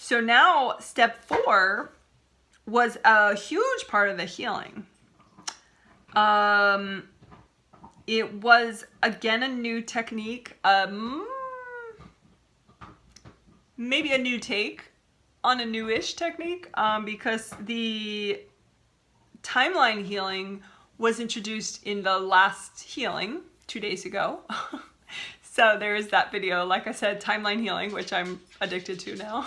So now step 4 was a huge part of the healing. It was, again, a new technique, maybe a new take on a newish technique, because the timeline healing was introduced in the last healing 2 days ago. So there's that video, like I said, timeline healing, which I'm addicted to now,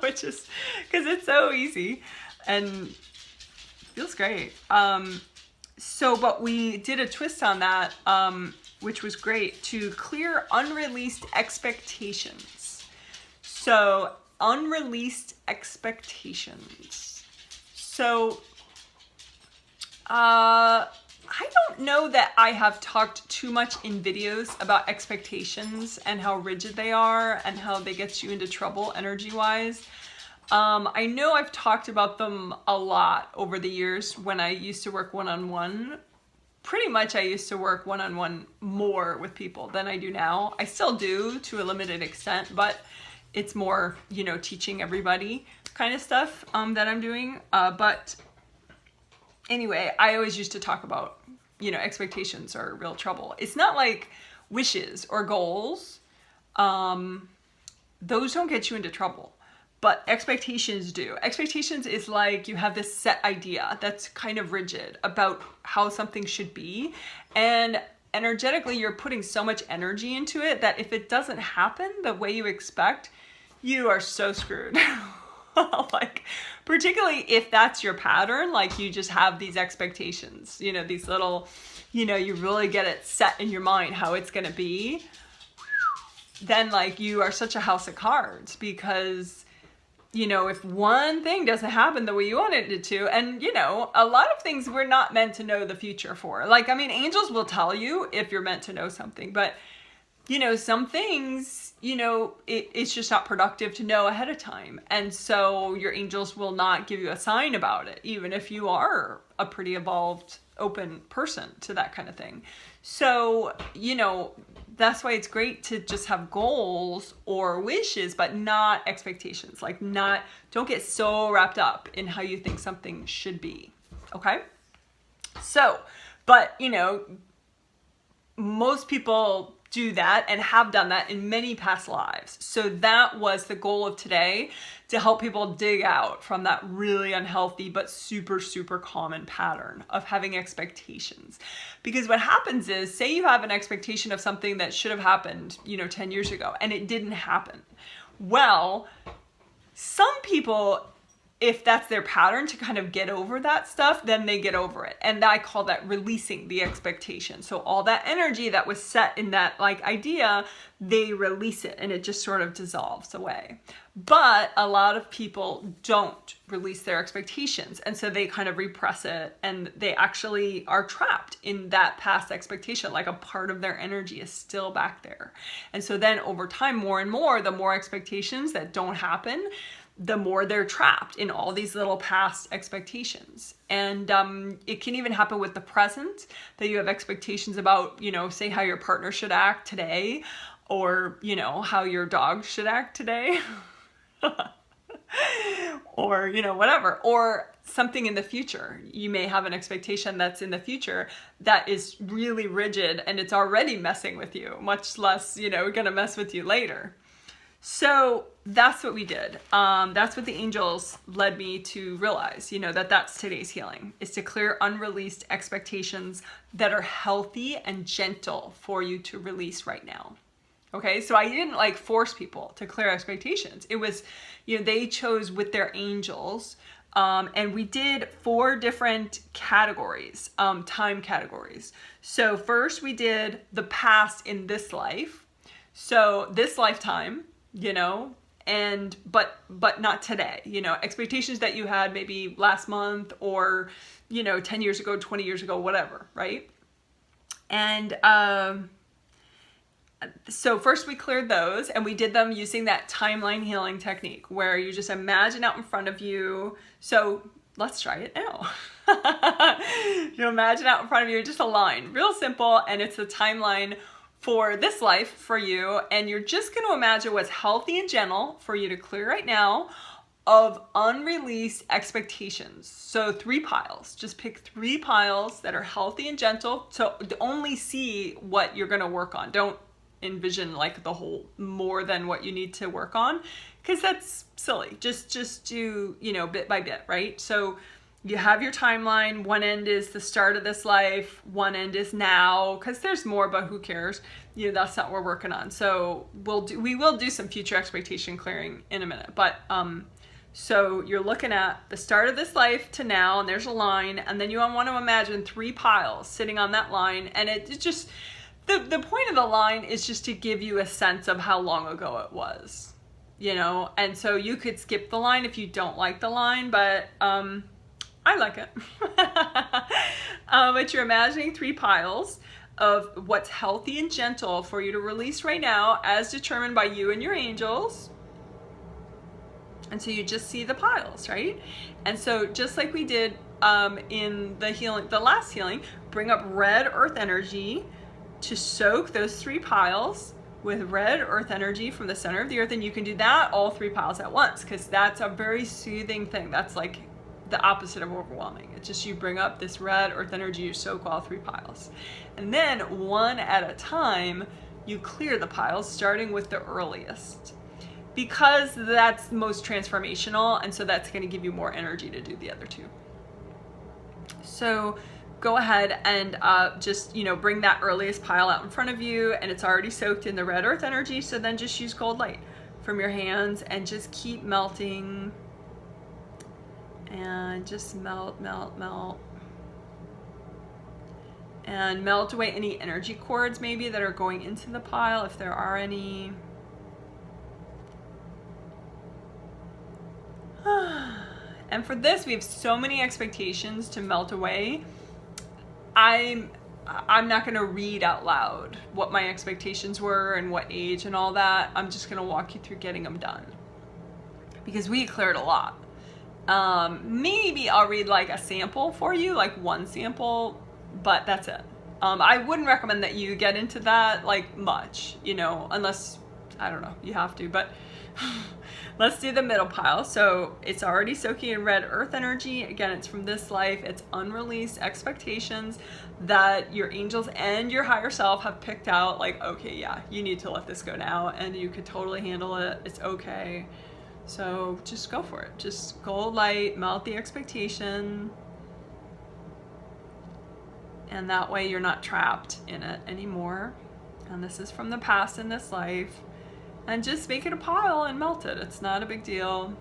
which is because it's so easy and feels great. But we did a twist on that, which was great, to clear unreleased expectations. So unreleased expectations. So I don't know that I have talked too much in videos about expectations and how rigid they are and how they get you into trouble energy-wise. I know I've talked about them a lot over the years when I used to work one-on-one. Pretty much I used to work one-on-one more with people than I do now. I still do to a limited extent, but it's more, teaching everybody kind of stuff that I'm doing. But anyway, I always used to talk about, expectations are real trouble. It's not like wishes or goals. Those don't get you into trouble, but expectations do. Expectations is like you have this set idea that's kind of rigid about how something should be. And energetically, you're putting so much energy into it that if it doesn't happen the way you expect, you are so screwed. Like, particularly if that's your pattern, like you just have these expectations, these little, you really get it set in your mind how it's going to be, then like you are such a house of cards because, if one thing doesn't happen the way you wanted it to, and, a lot of things we're not meant to know the future for. Like, angels will tell you if you're meant to know something, but, some things, it's just not productive to know ahead of time. And so your angels will not give you a sign about it, even if you are a pretty evolved, open person to that kind of thing. So, that's why it's great to just have goals or wishes, but not expectations. Like don't get so wrapped up in how you think something should be. Okay? So, but, most people do that and have done that in many past lives. So that was the goal of today, to help people dig out from that really unhealthy but super, super common pattern of having expectations. Because what happens is, say you have an expectation of something that should have happened, 10 years ago, and it didn't happen. Well, some people, if that's their pattern to kind of get over that stuff, then they get over it. And I call that releasing the expectation. So all that energy that was set in that idea, they release it and it just sort of dissolves away. But a lot of people don't release their expectations. And so they kind of repress it and they actually are trapped in that past expectation. Like a part of their energy is still back there. And so then over time, more and more, the more expectations that don't happen, the more they're trapped in all these little past expectations. And it can even happen with the present, that you have expectations about, say how your partner should act today, or, how your dog should act today, or, whatever, or something in the future. You may have an expectation that's in the future that is really rigid and it's already messing with you, much less, gonna mess with you later. So that's what we did. That's what the angels led me to realize, that's today's healing, is to clear unreleased expectations that are healthy and gentle for you to release right now. Okay, so I didn't force people to clear expectations. It was, they chose with their angels. And we did 4 different categories, time categories. So first we did the past in this life. So this lifetime, but not today, expectations that you had maybe last month or, 10 years ago, 20 years ago, whatever. Right. And, so first we cleared those, and we did them using that timeline healing technique where you just imagine out in front of you. So let's try it now. You imagine out in front of you just a line, real simple. And it's the timeline for this life for you. And you're just going to imagine what's healthy and gentle for you to clear right now. of unreleased expectations. So 3 piles. Just pick 3 piles that are healthy and gentle. So only see what you're going to work on. Don't envision like the whole more than what you need to work on, because that's silly. Just do, bit by bit, right? So you have your timeline. One end is the start of this life. One end is now, because there's more, but who cares? That's not what we're working on. So we will do some future expectation clearing in a minute. But so you're looking at the start of this life to now, and there's a line, and then you want to imagine 3 piles sitting on that line, and it just, the point of the line is just to give you a sense of how long ago it was, and so you could skip the line if you don't like the line, but I like it. But you're imagining 3 piles of what's healthy and gentle for you to release right now, as determined by you and your angels. And so you just see the piles, right? And so just like we did in the last healing, bring up red earth energy to soak those 3 piles with red earth energy from the center of the earth. And you can do that all 3 piles at once, because that's a very soothing thing. That's like the opposite of overwhelming. It's just you bring up this red earth energy, you soak all 3 piles. And then one at a time, you clear the piles, starting with the earliest, because that's most transformational, and so that's going to give you more energy to do the other 2. So go ahead and just, bring that earliest pile out in front of you, and it's already soaked in the red earth energy. So then just use cold light from your hands and just keep melting, and just melt, melt, melt. And melt away any energy cords maybe that are going into the pile, if there are any. And for this, we have so many expectations to melt away. I'm not going to read out loud what my expectations were and what age and all that. I'm just going to walk you through getting them done, because we cleared a lot. Maybe I'll read like a sample for you, like 1 sample, but that's it. I wouldn't recommend that you get into that like much, unless, I don't know, you have to, but let's do the middle pile. So it's already soaking in red earth energy. Again, it's from this life. It's unreleased expectations that your angels and your higher self have picked out, like, okay, yeah, you need to let this go now, and you could totally handle it. It's okay. So just go for it. Just gold light, melt the expectation. And that way you're not trapped in it anymore. And this is from the past in this life. And just make it a pile and melt it. It's not a big deal.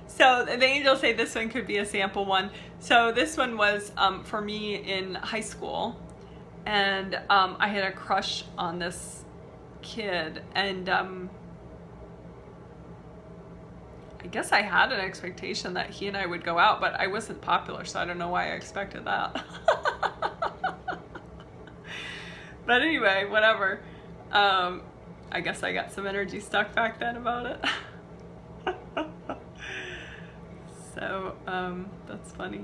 So the angels say this one could be a sample one. So this one was for me in high school. And I had a crush on this kid. And I guess I had an expectation that he and I would go out, but I wasn't popular, so I don't know why I expected that. But anyway, whatever. I guess I got some energy stuck back then about it. So that's funny.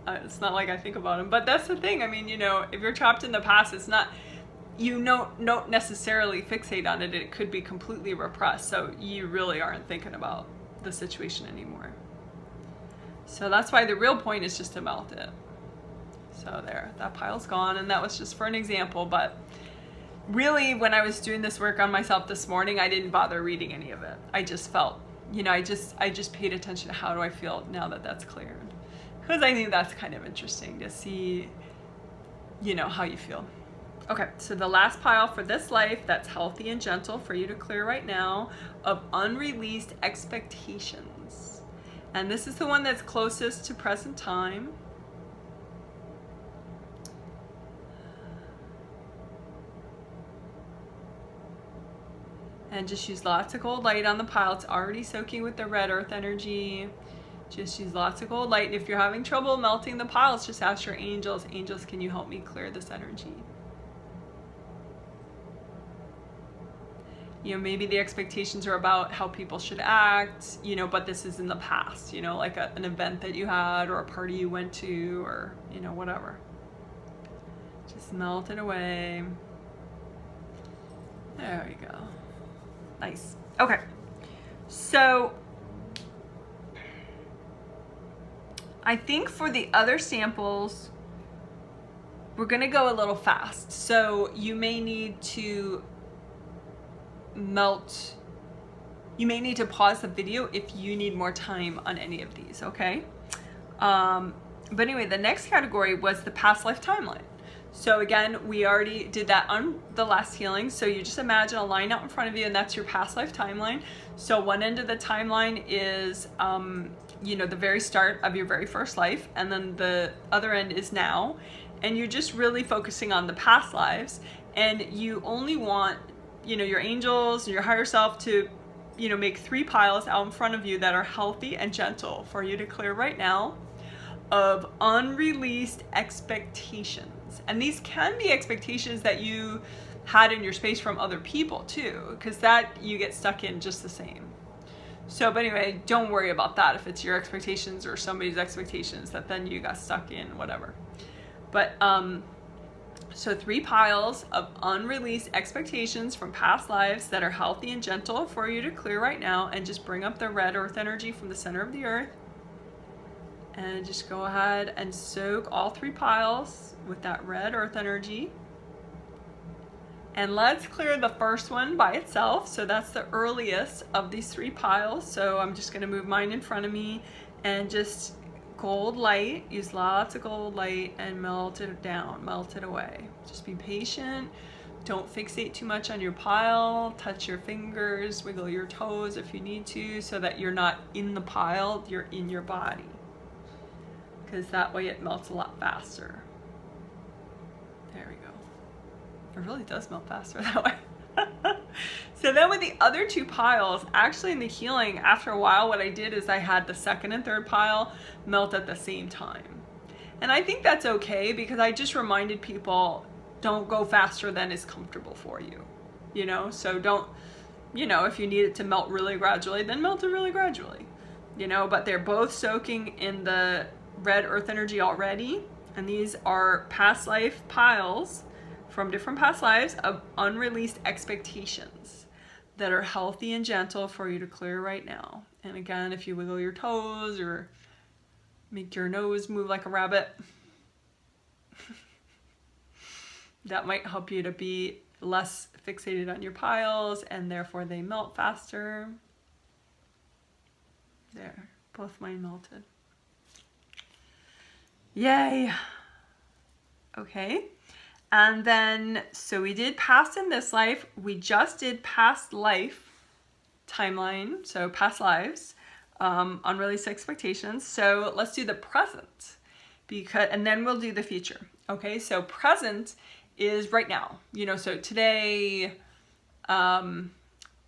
It's not like I think about him, but that's the thing. I mean, if you're trapped in the past, it's not, don't necessarily fixate on it. It could be completely repressed, so you really aren't thinking about the situation anymore. So that's why the real point is just to melt it. So there, that pile's gone, and that was just for an example. But really, when I was doing this work on myself this morning, I didn't bother reading any of it. I just felt, I just paid attention to how do I feel now that that's cleared, because I think that's kind of interesting to see, how you feel. Okay, so the last pile for this life that's healthy and gentle for you to clear right now, of unreleased expectations. And this is the one that's closest to present time. And just use lots of gold light on the pile. It's already soaking with the red earth energy. Just use lots of gold light. And if you're having trouble melting the piles, just ask your angels, can you help me clear this energy? Maybe the expectations are about how people should act, but this is in the past, like an event that you had or a party you went to, or, whatever. Just melt it away. There we go. Nice. Okay. So I think for the other samples, we're gonna go a little fast. So you may need to pause the video if you need more time on any of these, okay? But anyway, the next category was the past life timeline. So again, we already did that on the last healing. So you just imagine a line out in front of you, and that's your past life timeline. So one end of the timeline is, the very start of your very first life, and then the other end is now. And you're just really focusing on the past lives, and you only want, your angels and your higher self to, make 3 piles out in front of you that are healthy and gentle for you to clear right now of unreleased expectations. And these can be expectations that you had in your space from other people too, because that you get stuck in just the same. So, but anyway, don't worry about that if it's your expectations or somebody's expectations that then you got stuck in, whatever. But, so 3 piles of unreleased expectations from past lives that are healthy and gentle for you to clear right now, and just bring up the red earth energy from the center of the earth. And just go ahead and soak all 3 piles with that red earth energy. And let's clear the first one by itself. So that's the earliest of these 3 piles. So I'm just gonna move mine in front of me and just gold light, use lots of gold light and melt it down, melt it away. Just be patient. Don't fixate too much on your pile. Touch your fingers, wiggle your toes if you need to, so that you're not in the pile, you're in your body. Because that way it melts a lot faster. There we go. It really does melt faster that way. So then with the other 2 piles, actually in the healing, after a while, what I did is I had the second and third pile melt at the same time. And I think that's okay, because I just reminded people, don't go faster than is comfortable for you. So don't, if you need it to melt really gradually, then melt it really gradually. But they're both soaking in the red earth energy already. And these are past life piles from different past lives of unreleased expectations that are healthy and gentle for you to clear right now. And again, if you wiggle your toes or make your nose move like a rabbit, that might help you to be less fixated on your piles, and therefore they melt faster. There, both mine melted. Yay. Okay. And then, so we did past in this life. We just did past life timeline. So past lives, unreleased expectations. So let's do the present, and then we'll do the future. Okay. So present is right now, so today,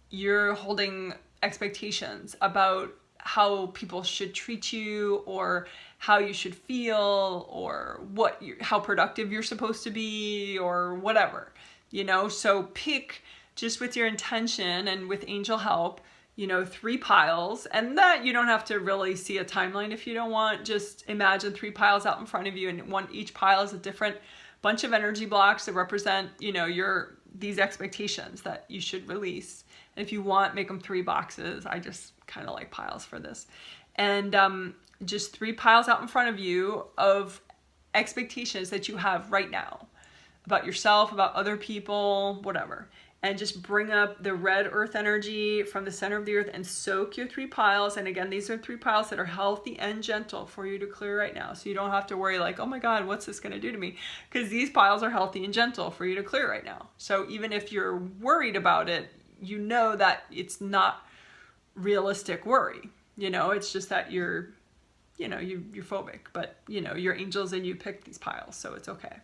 you're holding expectations about how people should treat you, or how you should feel, or how productive you're supposed to be, or whatever, so pick, just with your intention and with angel help, 3 piles, and that you don't have to really see a timeline if you don't want. Just imagine 3 piles out in front of you, and each pile is a different bunch of energy blocks that represent, these expectations that you should release. And if you want, make them 3 boxes. I just kind of like piles for this. And just 3 piles out in front of you of expectations that you have right now about yourself, about other people, whatever. And just bring up the red earth energy from the center of the earth and soak your 3 piles. And again, these are 3 piles that are healthy and gentle for you to clear right now. So you don't have to worry like, oh my God, what's this going to do to me? Because these piles are healthy and gentle for you to clear right now. So even if you're worried about it, that it's not realistic worry. It's just that you're phobic, but your angels and you picked these piles, so it's okay.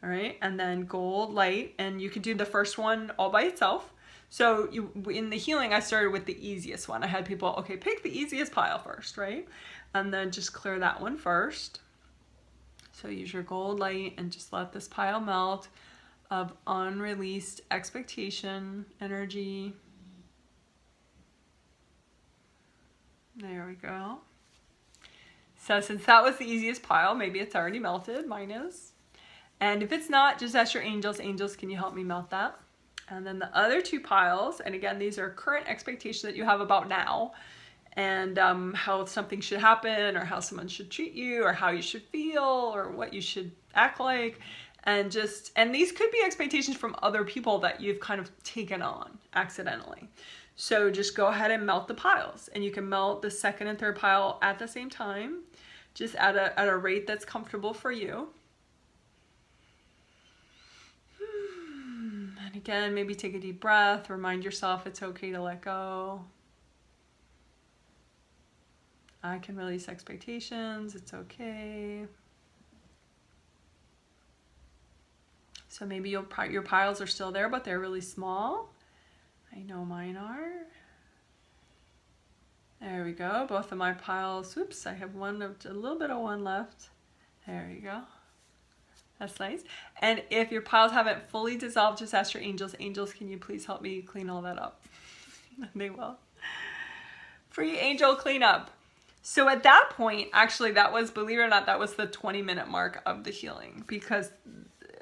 All right. And then gold light, and you could do the first one all by itself. So in the healing, I started with the easiest one. I had people, okay, pick the easiest pile first, right? And then just clear that one first. So use your gold light and just let this pile melt of unreleased expectation energy. There we go. So since that was the easiest pile, maybe it's already melted. Mine is. And if it's not, just ask your angels, angels, can you help me melt that? And then the other 2 piles, and again, these are current expectations that you have about now, and how something should happen, or how someone should treat you, or how you should feel, or what you should act like. And these could be expectations from other people that you've kind of taken on accidentally. So just go ahead and melt the piles, and you can melt the 2nd and 3rd pile at the same time, just at a rate that's comfortable for you. And again, maybe take a deep breath, remind yourself it's okay to let go. I can release expectations, it's okay. So maybe your piles are still there, but they're really small. I know mine are. There we go, both of my piles. Oops, I have a little bit of one left. There you go. That's nice. And if your piles haven't fully dissolved, just ask your angels, angels, can you please help me clean all that up? And they will. Free angel cleanup. So at that point, actually that was, believe it or not, that was the 20-minute mark of the healing, because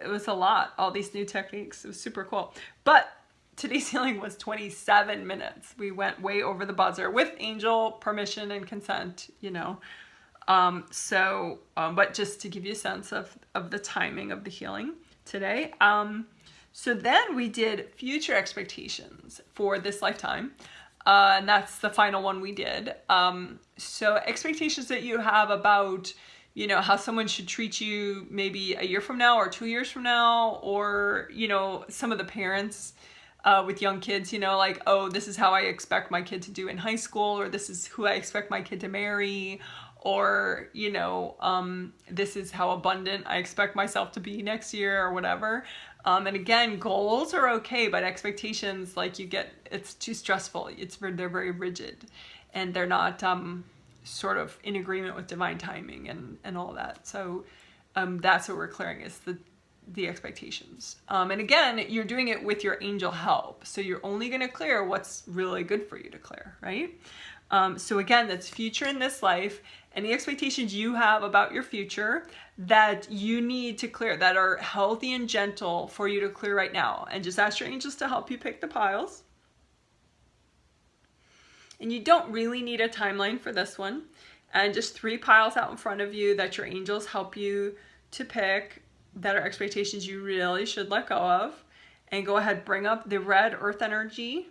it was a lot, all these new techniques. It was super cool. But today's healing was 27 minutes. We went way over the buzzer with angel permission and consent, you know. But just to give you a sense of the timing of the healing today. So then we did future expectations for this lifetime. And that's the final one we did. So expectations that you have about, you know, how someone should treat you maybe a year from now or 2 years from now, or, you know, some of the parents with young kids, you know, like, oh, this is how I expect my kid to do in high school, or this is who I expect my kid to marry, or, you know, this is how abundant I expect myself to be next year, or whatever. And again, goals are okay, but expectations, like, it's too stressful. They're very rigid, and they're not sort of in agreement with divine timing and all that. So that's what we're clearing, is the expectations. And again, you're doing it with your angel help. So you're only going to clear what's really good for you to clear, right? So again, that's future in this life. Any expectations you have about your future that you need to clear, that are healthy and gentle for you to clear right now. And just ask your angels to help you pick the piles. And you don't really need a timeline for this one. And just 3 piles out in front of you that your angels help you to pick, that are expectations you really should let go of. And go ahead, bring up the red earth energy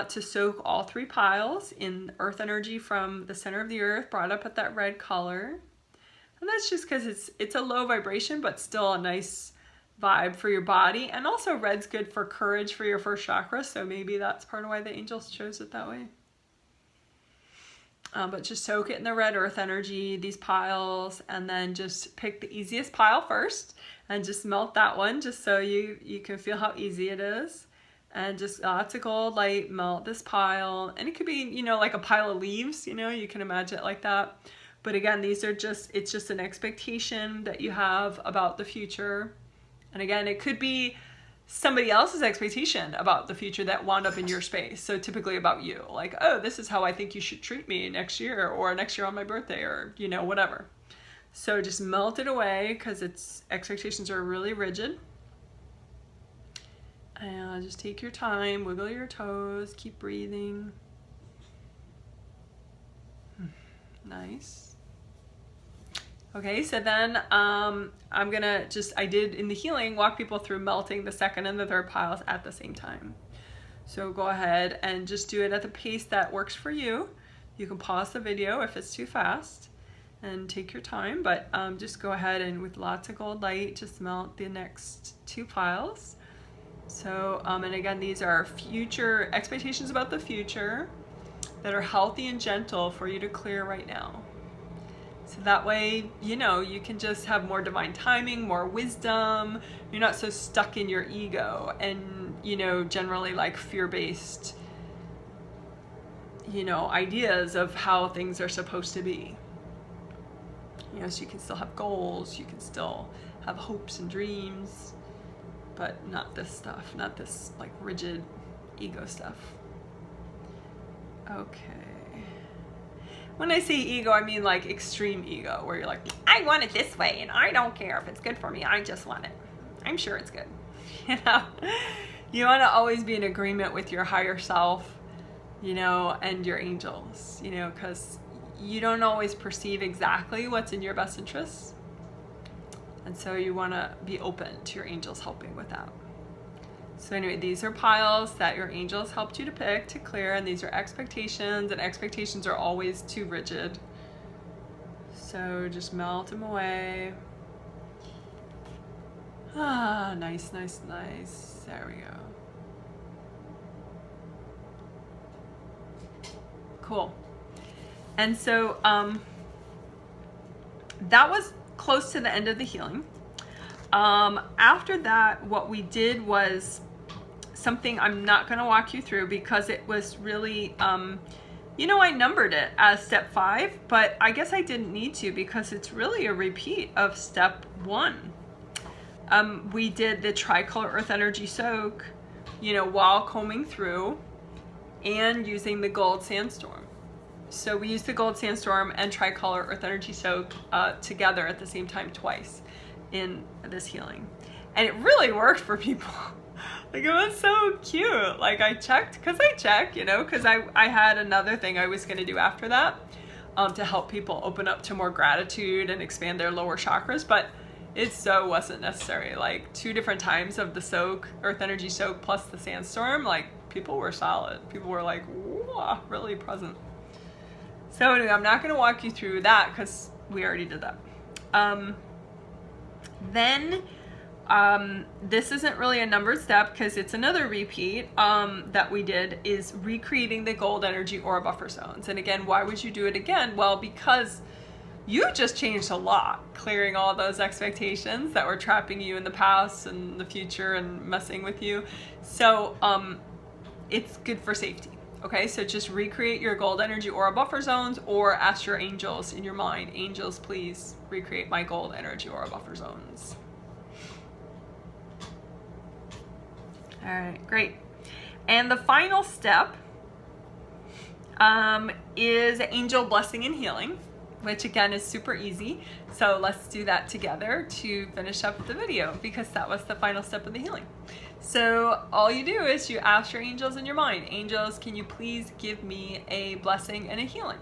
to soak all 3 piles in earth energy from the center of the earth, brought up at that red color. And that's just because it's a low vibration, but still a nice vibe for your body. And also red's good for courage for your first chakra, so maybe that's part of why the angels chose it that way. But just soak it in the red earth energy, these piles, and then just pick the easiest pile first and just melt that one, just so you can feel how easy it is. And just lots of gold light, melt this pile. And it could be, you know, like a pile of leaves, you know, you can imagine it like that. But again, it's just an expectation that you have about the future. And again, it could be somebody else's expectation about the future that wound up in your space. So typically about you, like, oh, this is how I think you should treat me next year, or next year on my birthday, or, you know, whatever. So just melt it away, because expectations are really rigid. And just take your time, wiggle your toes, keep breathing. Nice. Okay, so then I'm gonna I did in the healing, walk people through melting the 2nd and the 3rd piles at the same time. So go ahead and just do it at the pace that works for you. You can pause the video if it's too fast and take your time, but just go ahead and with lots of gold light, just melt the next 2 piles. So, and again, these are future expectations about the future that are healthy and gentle for you to clear right now. So that way, you know, you can just have more divine timing, more wisdom. You're not so stuck in your ego and, you know, generally like fear-based, you know, ideas of how things are supposed to be. You know, so you can still have goals, you can still have hopes and dreams, but not this stuff, not this like rigid ego stuff. Okay. When I say ego, I mean like extreme ego, where you're like, I want it this way and I don't care if it's good for me, I just want it. I'm sure it's good. You know, you want to always be in agreement with your higher self, you know, and your angels, you know, because you don't always perceive exactly what's in your best interests. And so you want to be open to your angels helping with that. So anyway, these are piles that your angels helped you to pick, to clear, and these are expectations, and expectations are always too rigid. So just melt them away. Ah, nice, nice, nice. There we go. Cool. And so that was close to the end of the healing. After that, what we did was something I'm not going to walk you through because it was really, you know, I numbered it as step 5, but I guess I didn't need to because it's really a repeat of step 1. We did the tricolor earth energy soak, you know, while combing through and using the gold sandstorm. So we used the gold sandstorm and tricolor earth energy soak together at the same time twice in this healing. And it really worked for people. Like, it was so cute. Like, I checked, because I check, you know, because I had another thing I was going to do after that to help people open up to more gratitude and expand their lower chakras, but it so wasn't necessary. Like, 2 different times of the soak, earth energy soak plus the sandstorm, like, people were solid. People were like, whoa, really present. So anyway, I'm not going to walk you through that because we already did that. Then this isn't really a numbered step because it's another repeat that we did, is recreating the gold energy aura buffer zones. And again, why would you do it again? Well, because you just changed a lot, clearing all those expectations that were trapping you in the past and the future and messing with you. So it's good for safety. Okay, so just recreate your gold energy aura buffer zones, or ask your angels in your mind, angels, please recreate my gold energy aura buffer zones. All right, great. And the final step is angel blessing and healing, which again is super easy. So let's do that together to finish up the video, because that was the final step of the healing. So all you do is you ask your angels in your mind, angels, can you please give me a blessing and a healing?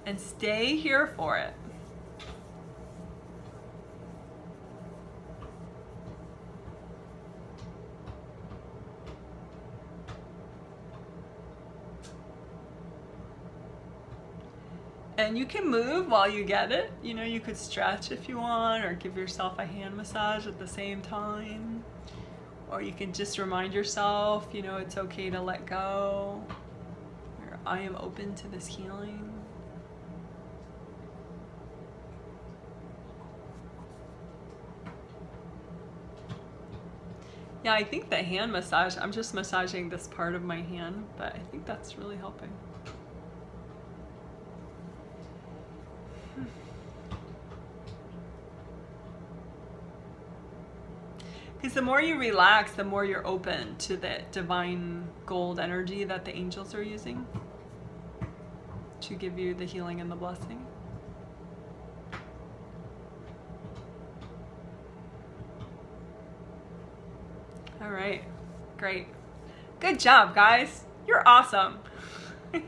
And stay here for it. And you can move while you get it. You know, you could stretch if you want, or give yourself a hand massage at the same time. Or you can just remind yourself, you know, it's okay to let go. Or I am open to this healing. Yeah, I think the hand massage, I'm just massaging this part of my hand, but I think that's really helping. Because the more you relax, the more you're open to the divine gold energy that the angels are using to give you the healing and the blessing. All right, great. Good job, guys. You're awesome. All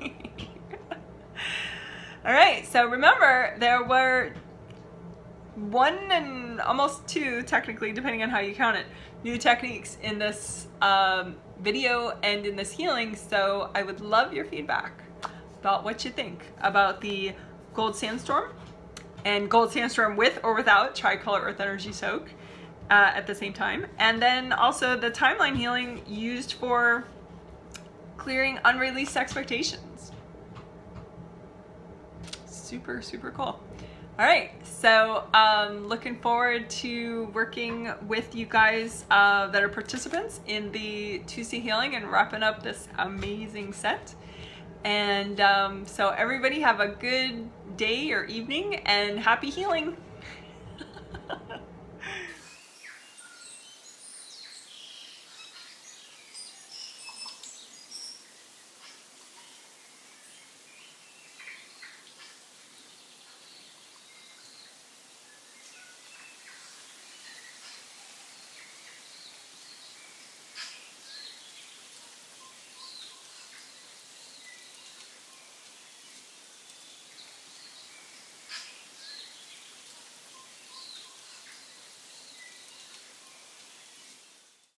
right, so remember, there were 1 and almost 2, technically, depending on how you count it, new techniques in this video and in this healing. So I would love your feedback about what you think about the gold sandstorm and gold sandstorm with or without tricolor earth energy soak at the same time. And then also the timeline healing used for clearing unreleased expectations. Super, super cool. All right, so looking forward to working with you guys that are participants in the Tuesday healing and wrapping up this amazing set. And so everybody have a good day or evening, and happy healing.